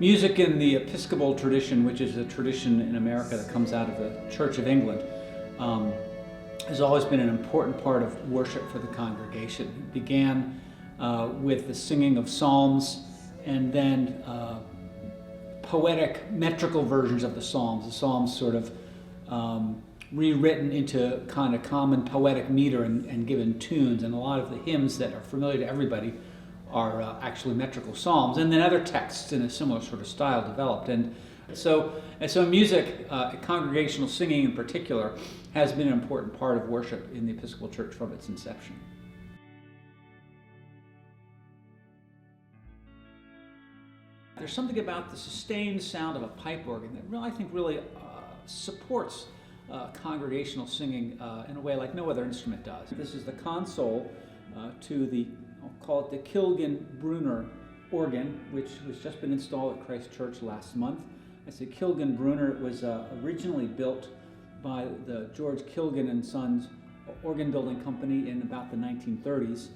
music in the Episcopal tradition, which is a tradition in America that comes out of the Church of England, has always been an important part of worship for the congregation. It began with the singing of psalms, and then poetic metrical versions of the psalms sort of rewritten into kind of common poetic meter and given tunes, and a lot of the hymns that are familiar to everybody are actually metrical psalms, and then other texts in a similar sort of style developed. And so music, congregational singing in particular, has been an important part of worship in the Episcopal Church from its inception. There's something about the sustained sound of a pipe organ that I think really supports congregational singing in a way like no other instrument does. This is the console to the, I'll call it the Kilgan-Brunner organ, which was just been installed at Christ Church last month. I say Kilgan-Brunner. It was originally built by the George Kilgan and Sons organ building company in about the 1930s,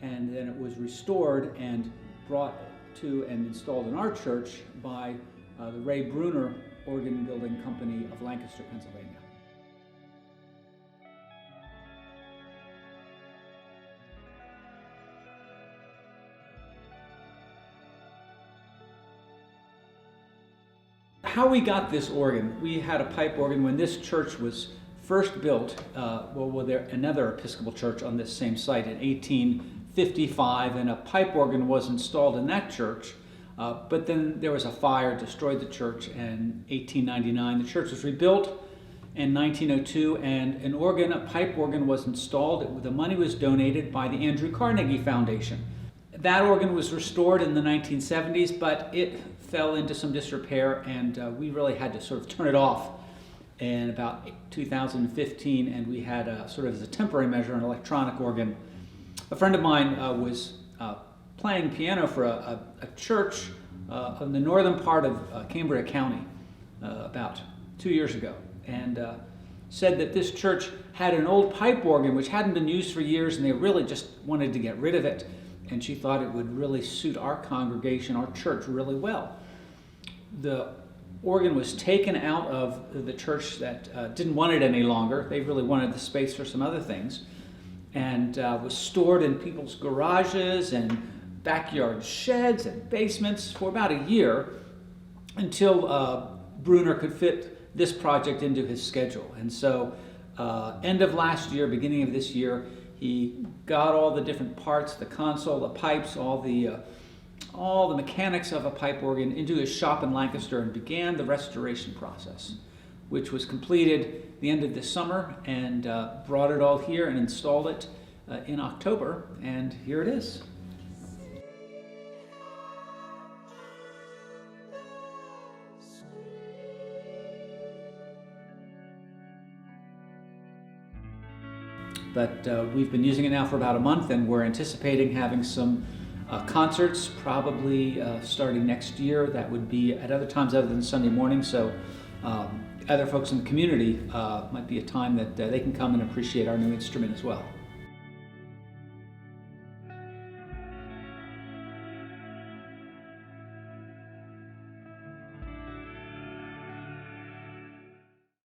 and then it was restored and brought to and installed in our church by the Ray Brunner organ building company of Lancaster, Pennsylvania. How we got this organ, we had a pipe organ when this church was first built. There another Episcopal church on this same site in 1855, and a pipe organ was installed in that church. But then there was a fire, destroyed the church in 1899. The church was rebuilt in 1902, and a pipe organ was installed. The money was donated by the Andrew Carnegie Foundation. That organ was restored in the 1970s, but it fell into some disrepair, and we really had to sort of turn it off in about 2015, and we had sort of as a temporary measure an electronic organ. A friend of mine was playing piano for a church in the northern part of Cambria County about 2 years ago, and said that this church had an old pipe organ which hadn't been used for years, and they really just wanted to get rid of it, and she thought it would really suit our congregation, our church, really well. The organ was taken out of the church that didn't want it any longer. They really wanted the space for some other things, and was stored in people's garages and backyard sheds and basements for about a year until Brunner could fit this project into his schedule. And so end of last year, beginning of this year, he got all the different parts, the console, the pipes, all the mechanics of a pipe organ into his shop in Lancaster and began the restoration process, which was completed the end of this summer, and brought it all here and installed it in October, and here it is. But we've been using it now for about a month, and we're anticipating having some concerts probably starting next year. That would be at other times other than Sunday morning, so other folks in the community might be a time that they can come and appreciate our new instrument as well.